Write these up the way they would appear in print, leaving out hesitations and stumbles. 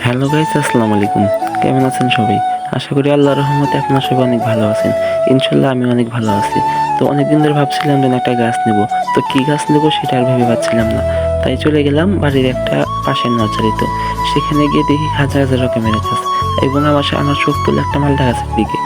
Hello guys, আসসালামু আলাইকুম। কেমন আছেন সবাই? আশা করি আল্লাহর রহমতে আপনারা সবাই অনেক ভালো আছেন। ইনশাল্লাহ আমি অনেক ভালো আছি। তো অনেকদিন ধরে ভাবছিলাম যে একটা গাছ নেব। তো কি গাছ নেব সেটা আর ভেবে পাচ্ছিলাম না। তাই চলে গেলাম বাড়ির একটা পাশের নার্সারিতে। সেখানে গিয়ে দেখি হাজার হাজার রকমের গাছ এবং আমার চোখ পড়লো একটা মালটা গাছের দিকে।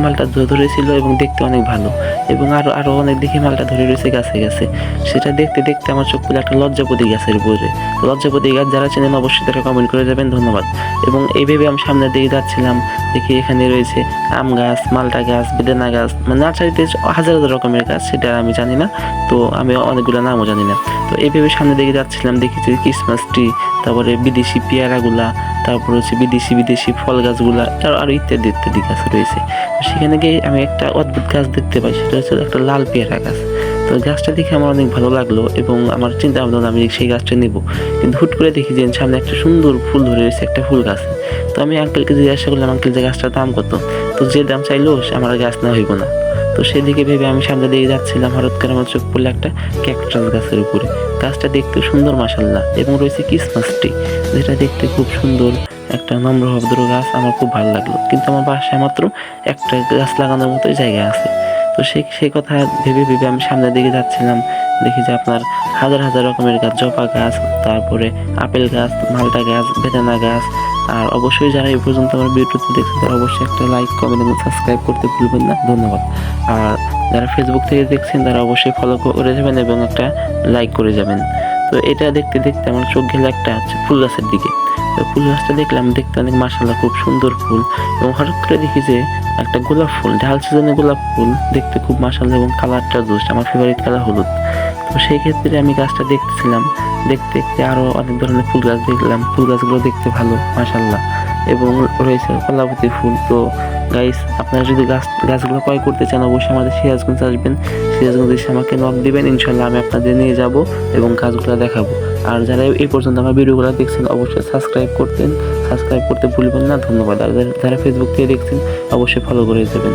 মালটা ধরেছিল এবং দেখতে অনেক ভালো, এবং আরো অনেক দেখি মালটা ধরে রয়েছে গাছে গাছে। সেটা দেখতে দেখতে আমার চোখ পড়লো একটা লজ্জাপতি গাছের উপরে। লজ্জাপতি গাছ যারা চেনেন অবশ্যই তারা কমেন্ট করে যাবেন, ধন্যবাদ। এবং এই ভেবে আমি সামনের দিকে যাচ্ছিলাম, দেখি এখানে রয়েছে আম গাছ, মালটা গাছ, বেদানা গাছ, মানে নার্সারিতে হাজার হাজার রকমের গাছ, সেটা আমি জানি না। তো আমি অনেকগুলো নামও জানি না। তো এই ভেবে সামনের দিকে যাচ্ছিলাম, দেখেছি ক্রিসমাস ট্রি, তারপরে বিদেশি পেয়ারাগুলা, তারপর হচ্ছে বিদেশি ফল গাছগুলা, আরো ইত্যাদি ইত্যাদি গাছ রয়েছে। সেখানে গিয়ে আমি একটা অদ্ভুত গাছ দেখতে পাই, সেটা হচ্ছে একটা লাল পেয়ারা গাছ। তো গাছটা দেখে আমার অনেক ভালো লাগলো এবং আমার চিন্তা ভাবনা আমি সেই গাছটা নেব। কিন্তু হুট করে দেখি যে সামনে একটা সুন্দর ফুল ধরে রয়েছে একটা ফুল গাছ। তো আমি আঙ্কেলকে জিজ্ঞাসা করলাম, আঙ্কেল যে গাছটার দাম কত? তো যে দাম চাইলো আমার গাছ না হইব না। তো সেদিকে ভেবে আমি সামনে দিকে যাচ্ছিলাম, হঠাৎ করে আমার চোখ পড়লো একটা ক্যাকটাস গাছের উপরে। গাছটা দেখতে সুন্দর মাশাআল্লাহ, এবং রয়েছে ক্রিসমাস ট্রি, যেটা দেখতে খুব সুন্দর একটা নম্র ভদ্র গাছ। আমার খুব ভালো লাগলো, কিন্তু আমার বাসায় মাত্র একটা গাছ লাগানোর মতো জায়গা আছে। তো সেই কথা ভেবে ভেবে আমি সামনের দিকে যাচ্ছিলাম, দেখি যে আপনার হাজার হাজার রকমের গাছ, জবা গাছ, তারপরে আপেল গাছ, মালটা গাছ, বেদানা গাছ। আর অবশ্যই যারা এই পর্যন্ত আমার ভিডিওটি দেখছেন তারা অবশ্যই একটা লাইক, কমেন্ট এবং সাবস্ক্রাইব করতে ভুলবেন না, ধন্যবাদ। আর যারা ফেসবুক থেকে দেখছেন তারা অবশ্যই ফলো করে যাবেন এবং একটা লাইক করে যাবেন। তো এটা দেখতে দেখতে আমার চোখ গেল একটা ফুল গাছের দিকে। তো ফুল গাছটা দেখলাম, দেখতে অনেক মাশাআল্লাহ খুব সুন্দর ফুল, এবং হঠাৎ করে দেখি যে একটা গোলাপ ফুল, ঢাল সিজনে গোলাপ ফুল, দেখতে খুব মাশাআল্লাহ, এবং কালারটা জোস, আমার ফেভারিট কালার হলুদ। তো সেই ক্ষেত্রে আমি গাছটা দেখতেছিলাম, দেখতে দেখতে আরো অনেক ধরনের ফুল গাছ দেখলাম। ফুল গাছগুলো দেখতে ভালো মাশাআল্লাহ, এবং রয়েছে কলাবতী ফুল। তো গাইস, আপনারা যদি গাছগুলো ক্রয় করতে চান অবশ্যই আমাদের সিরাজগঞ্জ আসবেন। সিরাজগঞ্জ এসে আমাকে নক দিবেন, ইনশাল্লাহ আমি আপনাদের নিয়ে যাব এবং গাছগুলো দেখাবো। আর যারা এই পর্যন্ত আমার ভিডিওগুলো দেখছেন অবশ্যই সাবস্ক্রাইব করতে ভুলবেন না, ধন্যবাদ। আর যারা ফেসবুক থেকে দেখছেন অবশ্যই ফলো করে যাবেন।